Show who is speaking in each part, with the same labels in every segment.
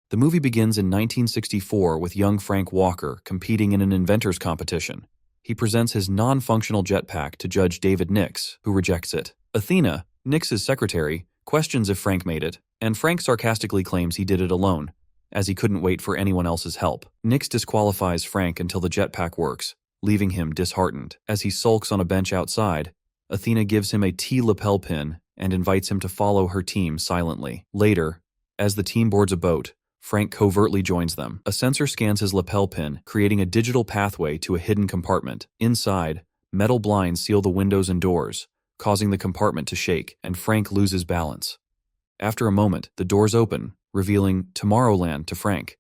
Speaker 1: The movie begins in 1964 with young Frank Walker competing in an inventor's competition. He presents his non-functional jetpack to Judge David Nix, who rejects it. Athena, Nix's secretary, questions if Frank made it, and Frank sarcastically claims he did it alone, as he couldn't wait for anyone else's help. Nix disqualifies Frank until the jetpack works, leaving him disheartened. As he sulks on a bench outside, Athena gives him a T-lapel pin and invites him to follow her team silently. Later, as the team boards a boat, Frank covertly joins them. A sensor scans his lapel pin, creating a digital pathway to a hidden compartment. Inside, metal blinds seal the windows and doors, causing the compartment to shake, and Frank loses balance. After a moment, the doors open, revealing Tomorrowland to Frank,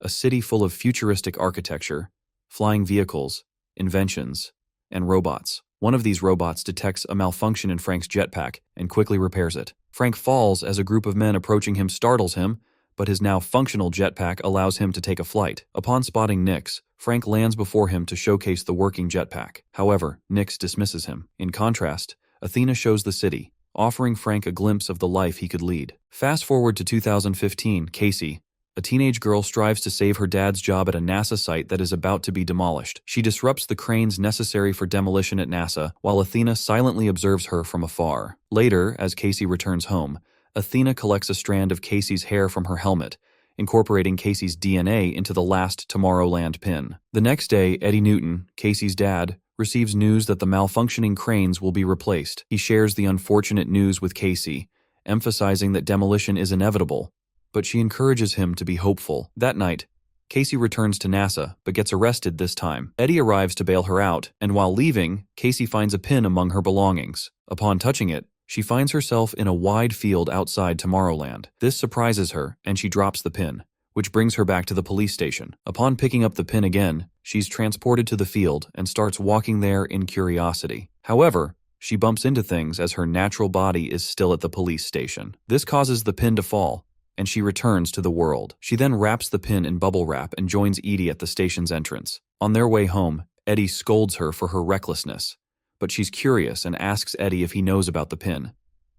Speaker 1: a city full of futuristic architecture, flying vehicles, inventions, and robots. One of these robots detects a malfunction in Frank's jetpack and quickly repairs it. Frank falls as a group of men approaching him startles him, but his now functional jetpack allows him to take a flight. Upon spotting Nix, Frank lands before him to showcase the working jetpack. However, Nix dismisses him. In contrast, Athena shows the city, offering Frank a glimpse of the life he could lead. Fast forward to 2015, Casey, a teenage girl, strives to save her dad's job at a NASA site that is about to be demolished. She disrupts the cranes necessary for demolition at NASA, while Athena silently observes her from afar. Later, as Casey returns home, Athena collects a strand of Casey's hair from her helmet, incorporating Casey's DNA into the last Tomorrowland pin. The next day, Eddie Newton, Casey's dad, receives news that the malfunctioning cranes will be replaced. He shares the unfortunate news with Casey, emphasizing that demolition is inevitable, but she encourages him to be hopeful. That night, Casey returns to NASA, but gets arrested this time. Eddie arrives to bail her out, and while leaving, Casey finds a pin among her belongings. Upon touching it, she finds herself in a wide field outside Tomorrowland. This surprises her, and she drops the pin, which brings her back to the police station. Upon picking up the pin again, she's transported to the field and starts walking there in curiosity. However, she bumps into things as her natural body is still at the police station. This causes the pin to fall, and she returns to the world. She then wraps the pin in bubble wrap and joins Edie at the station's entrance. On their way home, Eddie scolds her for her recklessness, but she's curious and asks Eddie if he knows about the pin.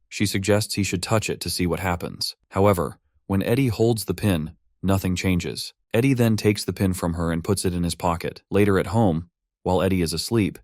Speaker 1: She suggests he should touch it to see what happens. However, when Eddie holds the pin, nothing changes. Eddie then takes the pin from her and puts it in his pocket. Later at home, while Eddie is asleep,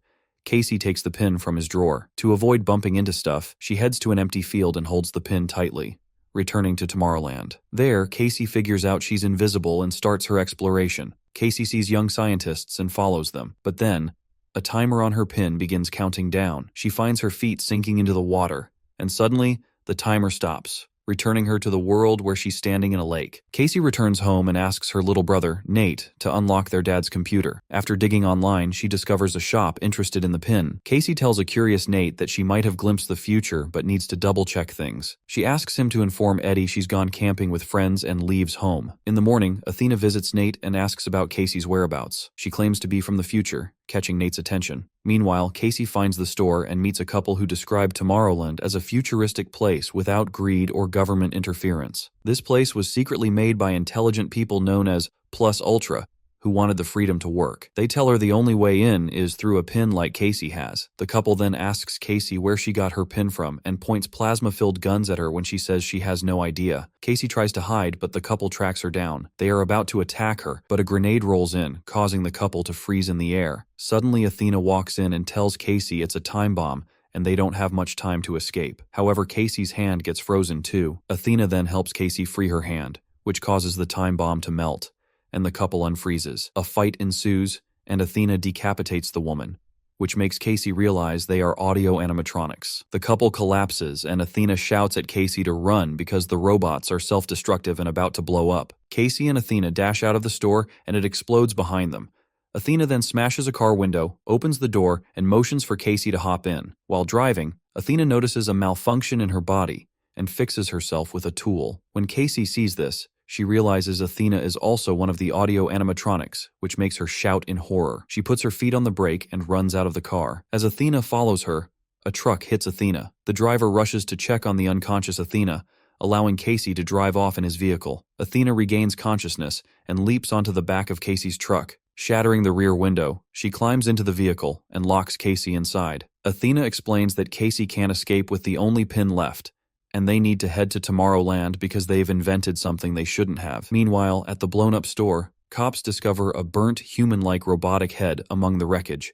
Speaker 1: Casey takes the pin from his drawer. To avoid bumping into stuff, she heads to an empty field and holds the pin tightly, returning to Tomorrowland. There, Casey figures out she's invisible and starts her exploration. Casey sees young scientists and follows them. But then, a timer on her pin begins counting down. She finds her feet sinking into the water, and suddenly, the timer stops, returning her to the world where she's standing in a lake. Casey returns home and asks her little brother, Nate, to unlock their dad's computer. After digging online, she discovers a shop interested in the pin. Casey tells a curious Nate that she might have glimpsed the future but needs to double-check things. She asks him to inform Eddie she's gone camping with friends and leaves home. In the morning, Athena visits Nate and asks about Casey's whereabouts. She claims to be from the future, catching Nate's attention. Meanwhile, Casey finds the store and meets a couple who describe Tomorrowland as a futuristic place without greed or government interference. This place was secretly made by intelligent people known as Plus Ultra, who wanted the freedom to work. They tell her the only way in is through a pin like Casey has. The couple then asks Casey where she got her pin from and points plasma-filled guns at her when she says she has no idea. Casey tries to hide, but the couple tracks her down. They are about to attack her, but a grenade rolls in, causing the couple to freeze in the air. Suddenly, Athena walks in and tells Casey it's a time bomb, and they don't have much time to escape. However, Casey's hand gets frozen too. Athena then helps Casey free her hand, which causes the time bomb to melt, and the couple unfreezes. A fight ensues, and Athena decapitates the woman, which makes Casey realize they are audio animatronics. The couple collapses, and Athena shouts at Casey to run because the robots are self-destructive and about to blow up. Casey and Athena dash out of the store, and it explodes behind them. Athena then smashes a car window, opens the door, and motions for Casey to hop in. While driving, Athena notices a malfunction in her body and fixes herself with a tool. When Casey sees this, she realizes Athena is also one of the audio animatronics, which makes her shout in horror. She puts her feet on the brake and runs out of the car. As Athena follows her, a truck hits Athena. The driver rushes to check on the unconscious Athena, allowing Casey to drive off in his vehicle. Athena regains consciousness and leaps onto the back of Casey's truck. Shattering the rear window, she climbs into the vehicle and locks Casey inside. Athena explains that Casey can't escape with the only pin left, and they need to head to Tomorrowland because they've invented something they shouldn't have. Meanwhile, at the blown-up store, cops discover a burnt, human-like robotic head among the wreckage.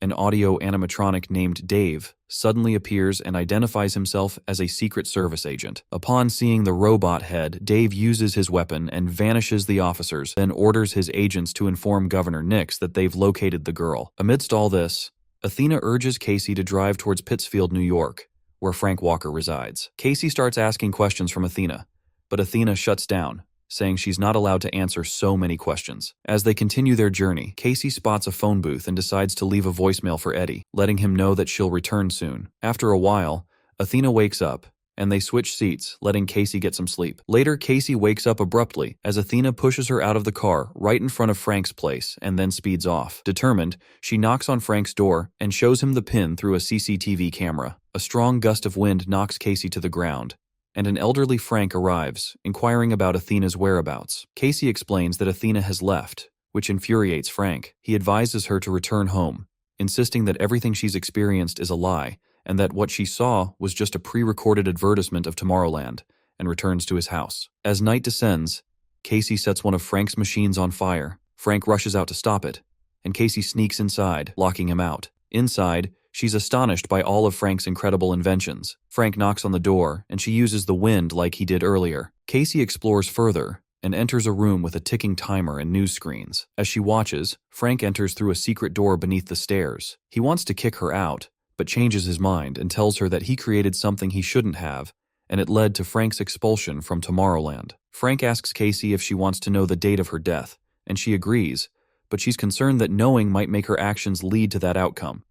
Speaker 1: An audio animatronic named Dave suddenly appears and identifies himself as a Secret Service agent. Upon seeing the robot head, Dave uses his weapon and vanishes the officers, then orders his agents to inform Governor Nix that they've located the girl. Amidst all this, Athena urges Casey to drive towards Pittsfield, New York, where Frank Walker resides. Casey starts asking questions from Athena, but Athena shuts down, saying she's not allowed to answer so many questions. As they continue their journey, Casey spots a phone booth and decides to leave a voicemail for Eddie, letting him know that she'll return soon. After a while, Athena wakes up, and they switch seats, letting Casey get some sleep. Later, Casey wakes up abruptly as Athena pushes her out of the car right in front of Frank's place and then speeds off. Determined, she knocks on Frank's door and shows him the pin through a CCTV camera. A strong gust of wind knocks Casey to the ground, and an elderly Frank arrives, inquiring about Athena's whereabouts. Casey explains that Athena has left, which infuriates Frank. He advises her to return home, insisting that everything she's experienced is a lie, and that what she saw was just a pre-recorded advertisement of Tomorrowland, and returns to his house. As night descends, Casey sets one of Frank's machines on fire. Frank rushes out to stop it, and Casey sneaks inside, locking him out. Inside, she's astonished by all of Frank's incredible inventions. Frank knocks on the door, and she uses the wind like he did earlier. Casey explores further and enters a room with a ticking timer and news screens. As she watches, Frank enters through a secret door beneath the stairs. He wants to kick her out, but changes his mind and tells her that he created something he shouldn't have, and it led to Frank's expulsion from Tomorrowland. Frank asks Casey if she wants to know the date of her death, and she agrees, but she's concerned that knowing might make her actions lead to that outcome.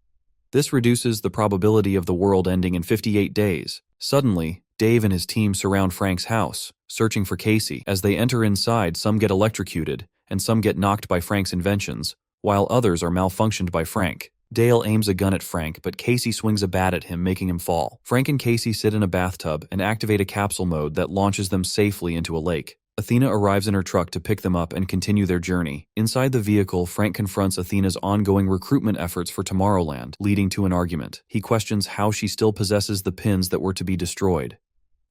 Speaker 1: This reduces the probability of the world ending in 58 days. Suddenly, Dave and his team surround Frank's house, searching for Casey. As they enter inside, some get electrocuted, and some get knocked by Frank's inventions, while others are malfunctioned by Frank. Dale aims a gun at Frank, but Casey swings a bat at him, making him fall. Frank and Casey sit in a bathtub and activate a capsule mode that launches them safely into a lake. Athena arrives in her truck to pick them up and continue their journey. Inside the vehicle, Frank confronts Athena's ongoing recruitment efforts for Tomorrowland, leading to an argument. He questions how she still possesses the pins that were to be destroyed.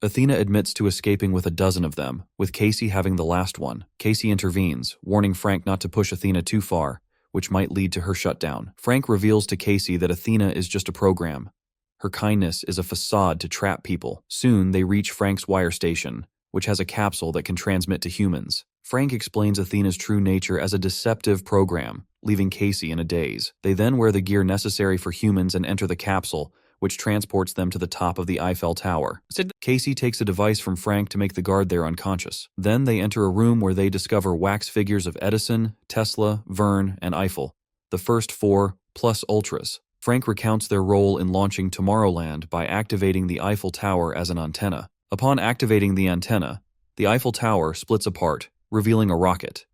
Speaker 1: Athena admits to escaping with a dozen of them, with Casey having the last one. Casey intervenes, warning Frank not to push Athena too far, which might lead to her shutdown. Frank reveals to Casey that Athena is just a program. Her kindness is a facade to trap people. Soon, they reach Frank's wire station, which has a capsule that can transmit to humans. Frank explains Athena's true nature as a deceptive program, leaving Casey in a daze. They then wear the gear necessary for humans and enter the capsule, which transports them to the top of the Eiffel Tower. Casey takes a device from Frank to make the guard there unconscious. Then they enter a room where they discover wax figures of Edison, Tesla, Verne, and Eiffel, the first four plus ultras. Frank recounts their role in launching Tomorrowland by activating the Eiffel Tower as an antenna. Upon activating the antenna, the Eiffel Tower splits apart, revealing a rocket.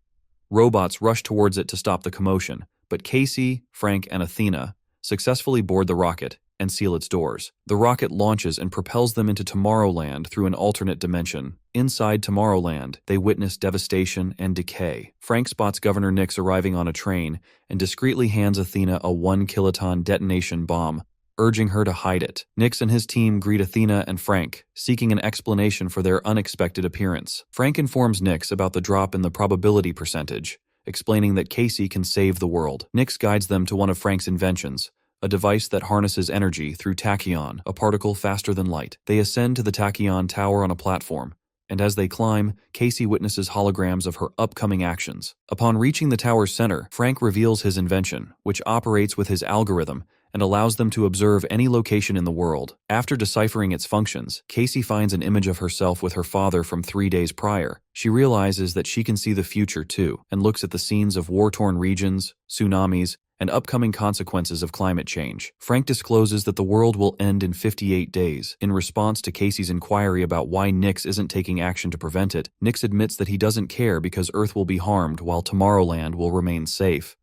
Speaker 1: Robots rush towards it to stop the commotion, but Casey, Frank, and Athena successfully board the rocket and seal its doors. The rocket launches and propels them into Tomorrowland through an alternate dimension. Inside Tomorrowland, they witness devastation and decay. Frank spots Governor Nix arriving on a train and discreetly hands Athena a 1-kiloton detonation bomb, urging her to hide it. Nix and his team greet Athena and Frank, seeking an explanation for their unexpected appearance. Frank informs Nix about the drop in the probability percentage, explaining that Casey can save the world. Nix guides them to one of Frank's inventions, a device that harnesses energy through tachyon, a particle faster than light. They ascend to the tachyon tower on a platform, and as they climb, Casey witnesses holograms of her upcoming actions. Upon reaching the tower's center, Frank reveals his invention, which operates with his algorithm and allows them to observe any location in the world. After deciphering its functions, Casey finds an image of herself with her father from 3 days prior. She realizes that she can see the future too, and looks at the scenes of war-torn regions, tsunamis, and upcoming consequences of climate change. Frank discloses that the world will end in 58 days. In response to Casey's inquiry about why Nix isn't taking action to prevent it, Nix admits that he doesn't care because Earth will be harmed while Tomorrowland will remain safe.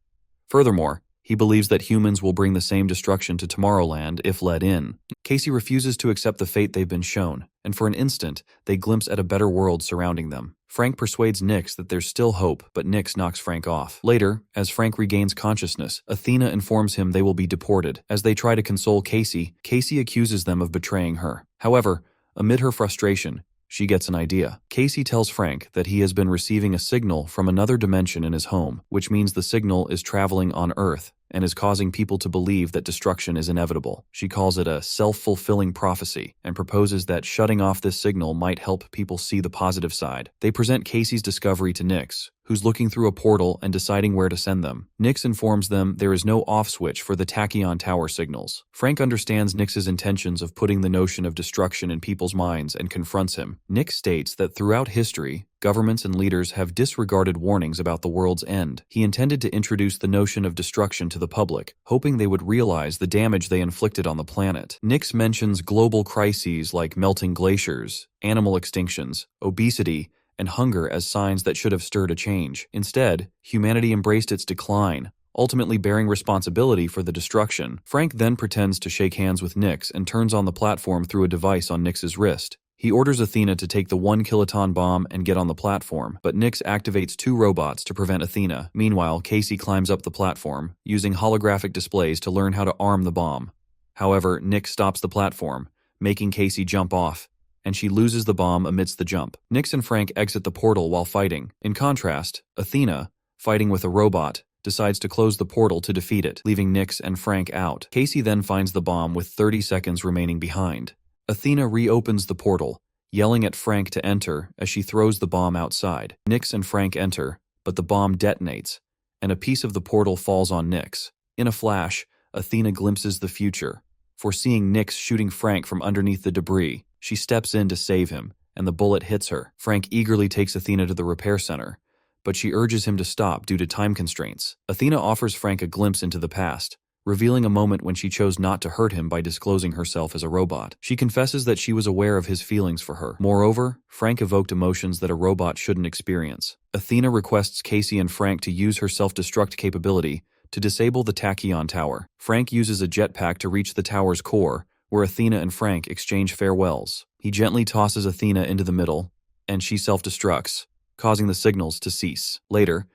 Speaker 1: Furthermore, he believes that humans will bring the same destruction to Tomorrowland if let in. Casey refuses to accept the fate they've been shown, and for an instant, they glimpse at a better world surrounding them. Frank persuades Nix that there's still hope, but Nix knocks Frank off. Later, as Frank regains consciousness, Athena informs him they will be deported. As they try to console Casey, Casey accuses them of betraying her. However, Amid her frustration, she gets an idea. Casey tells Frank that he has been receiving a signal from another dimension in his home, which means the signal is traveling on Earth and is causing people to believe that destruction is inevitable. She calls it a self-fulfilling prophecy and proposes that shutting off this signal might help people see the positive side. They present Casey's discovery to Nix, who's looking through a portal and deciding where to send them. Nix informs them there is no off switch for the tachyon tower signals. Frank understands Nix's intentions of putting the notion of destruction in people's minds and confronts him. Nix states that throughout history, governments and leaders have disregarded warnings about the world's end. He intended to introduce the notion of destruction to the public, hoping they would realize the damage they inflicted on the planet. Nix mentions global crises like melting glaciers, animal extinctions, obesity, and hunger as signs that should have stirred a change. Instead, humanity embraced its decline, ultimately bearing responsibility for the destruction. Frank then pretends to shake hands with Nix and turns on the platform through a device on Nix's wrist. He orders Athena to take the 1-kiloton bomb and get on the platform, but Nix activates 2 robots to prevent Athena. Meanwhile, Casey climbs up the platform, using holographic displays to learn how to arm the bomb. However, Nix stops the platform, making Casey jump off, and she loses the bomb amidst the jump. Nix and Frank exit the portal while fighting. In contrast, Athena, fighting with a robot, decides to close the portal to defeat it, leaving Nix and Frank out. Casey then finds the bomb with 30 seconds remaining behind. Athena reopens the portal, yelling at Frank to enter as she throws the bomb outside. Nix and Frank enter, but the bomb detonates, and a piece of the portal falls on Nix. In a flash, Athena glimpses the future, foreseeing Nix shooting Frank from underneath the debris. She steps in to save him, and the bullet hits her. Frank eagerly takes Athena to the repair center, but she urges him to stop due to time constraints. Athena offers Frank a glimpse into the past, revealing a moment when she chose not to hurt him by disclosing herself as a robot. She confesses that she was aware of his feelings for her. Moreover, Frank evoked emotions that a robot shouldn't experience. Athena requests Casey and Frank to use her self-destruct capability to disable the tachyon tower. Frank uses a jetpack to reach the tower's core, where Athena and Frank exchange farewells. He gently tosses Athena into the middle, and she self-destructs, causing the signals to cease. Later,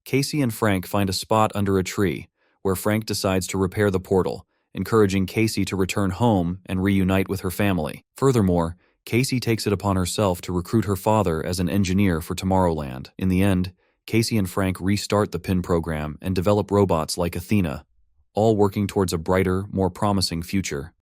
Speaker 1: Casey and Frank find a spot under a tree, where Frank decides to repair the portal, encouraging Casey to return home and reunite with her family. Furthermore, Casey takes it upon herself to recruit her father as an engineer for Tomorrowland. In the end, Casey and Frank restart the PIN program and develop robots like Athena, all working towards a brighter, more promising future.